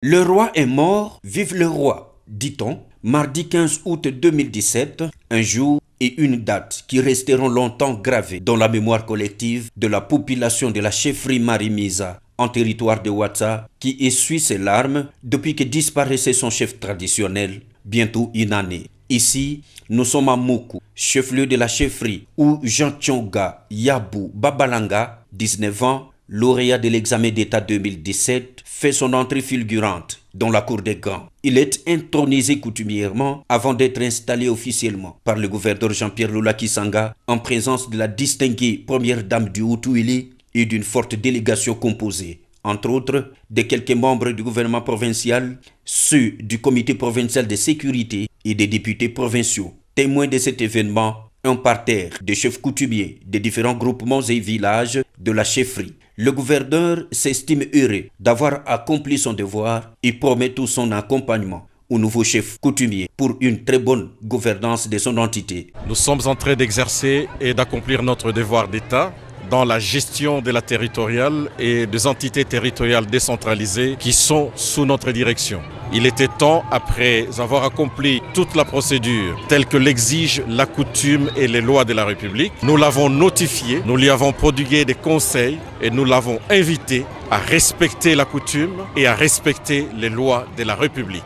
Le roi est mort, vive le roi, dit-on. Mardi 15 août 2017, un jour et une date qui resteront longtemps gravés dans la mémoire collective de la population de la chefferie Marimisa, en territoire de Ouatsa, qui essuie ses larmes depuis que disparaissait son chef traditionnel, bientôt une année. Ici, nous sommes à Moku, chef-lieu de la chefferie, où Jean Tchonga Yabou Babalanga, 19 ans, lauréat de l'examen d'État 2017, fait son entrée fulgurante dans la cour des grands. Il est intronisé coutumièrement avant d'être installé officiellement par le gouverneur Jean-Pierre Lola Kisanga en présence de la distinguée première dame du Haut-Ouélé et d'une forte délégation composée, entre autres, de quelques membres du gouvernement provincial, ceux du comité provincial de sécurité et des députés provinciaux. Témoins de cet événement, un parterre de chefs coutumiers des différents groupements et villages de la chefferie. Le gouverneur s'estime heureux d'avoir accompli son devoir et promet tout son accompagnement au nouveau chef coutumier pour une très bonne gouvernance de son entité. Nous sommes en train d'exercer et d'accomplir notre devoir d'État dans la gestion de la territoriale et des entités territoriales décentralisées qui sont sous notre direction. Il était temps, après avoir accompli toute la procédure telle que l'exigent la coutume et les lois de la République, nous l'avons notifié, nous lui avons prodigué des conseils et nous l'avons invité à respecter la coutume et à respecter les lois de la République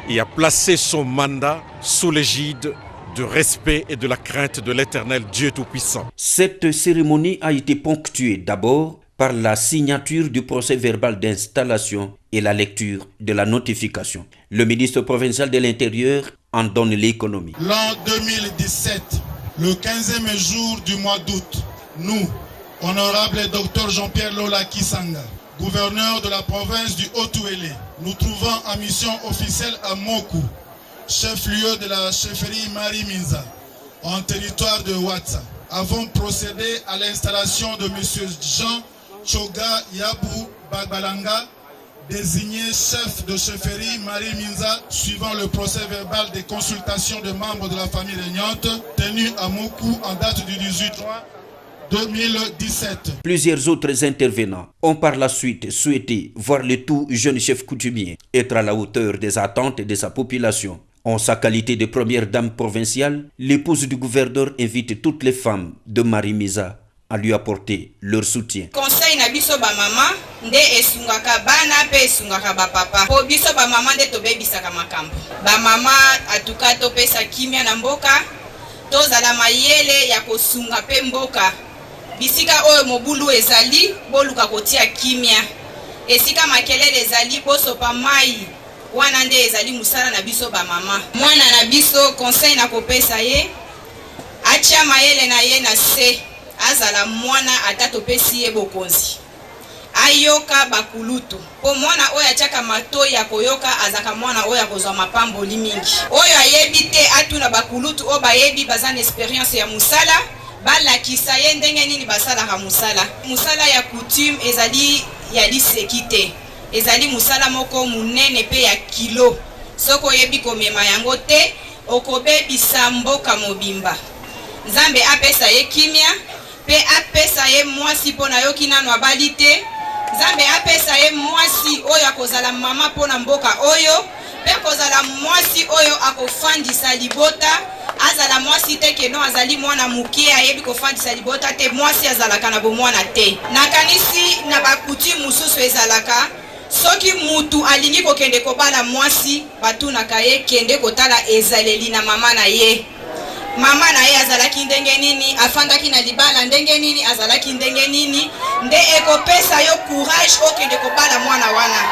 et à placer son mandat sous l'égide de respect et de la crainte de l'Éternel Dieu Tout-Puissant. Cette cérémonie a été ponctuée d'abord par la signature du procès verbal d'installation et la lecture de la notification. Le ministre provincial de l'Intérieur en donne l'économie. L'an 2017, le 15e jour du mois d'août, nous, honorable Dr Jean-Pierre Lola Kisanga, gouverneur de la province du Haut-Ouélé, nous trouvons en mission officielle à Moku, chef-lieu de la chefferie Marimisa, en territoire de Ouatsa, avons procédé à l'installation de M. Jean Tchonga Yabou Babalanga, désigné chef de chefferie Marimisa, suivant le procès verbal des consultations de membres de la famille régnante, tenu à Moku en date du 18 juin 2017. Plusieurs autres intervenants ont par la suite souhaité voir le tout jeune chef coutumier être à la hauteur des attentes de sa population. En sa qualité de première dame provinciale, l'épouse du gouverneur invite toutes les femmes de Marimisa à lui apporter leur soutien. Conseil na biso ba mama nde esungaka bana pe esungaka ba papa. Po biso ba mama nde tobebisaka makambo. Ba mama atuka topesa kimia na mboka, tozala mayele ya kosunga pe mboka. Bisika oyo mobulu ezali boluka kotia kimia. Esika makelele ezali bosopa mai. Wana nde ezali musala na biso ba mama. Mwana na biso conseil na kopesa ye acha mayele na ye na se azala mwana atato pesi ye bokonzi. Ayoka bakulutu. Po mwana oyo achaka matoi ya koyoka azaka mwana oyo akozwa mapambo limingi. Oyo ayebi te atuna bakulutu o bayebi bazana experience ya musala balakisa ye ndenge nini basala ka musala. Musala ya coutume ezali ya lisekite. Ezali musala moko munene pe ya kilo. Soko yebi komema yango te okobebisa mboka mobimba. Nzambe apesa ye kimia pe apesa ye mwasi pona yoki nanu abali te. Nzambe apesa ye mwasi oyo akozala mama pona mboka oyo pe kozala mwasi oyo akofandisa libota. Azala mwasi te keno azali mwana muke ayebi kofandisa libota te mwasi azalaka na bomwana te. Nakanisi na bakuti mususu ezalaka soki mutu alingi kokende kobala mwasi batunaka ye kende kotala ezaleli na mama na ye. Mama na ye azalaki ndenge nini, afandaki na libala ndenge nini, azalaki ndenge nini, nde ekopesa yo courage okende kobala mwana wana.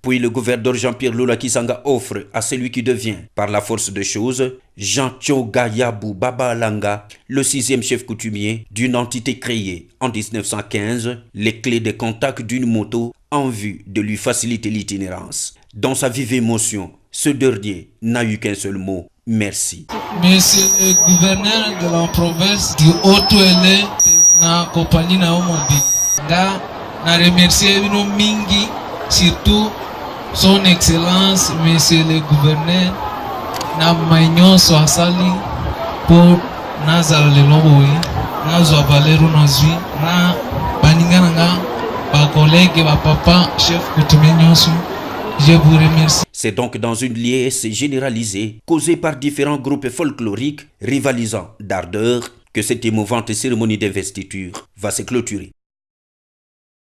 Puis le gouverneur Jean-Pierre Lola Kisanga offre à celui qui devient, par la force des choses, Jean Tchonga Yabou Babalanga, le 6e chef coutumier d'une entité créée en 1915, les clés de contact d'une moto en vue de lui faciliter l'itinérance. Dans sa vive émotion, ce dernier n'a eu qu'un seul mot: merci. Monsieur le gouverneur de la province du Haut-Ouélé na compagnie na Omobi. Na remercier bino mingi, surtout son excellence monsieur le gouverneur na maignon swasali pour nazala le loboe na zo valero nazwi na baninga nga collègues, ma papa, chef Koutoumé-Nyonso, je vous remercie. C'est donc dans une liesse généralisée, causée par différents groupes folkloriques, rivalisant d'ardeur, que cette émouvante cérémonie d'investiture va se clôturer.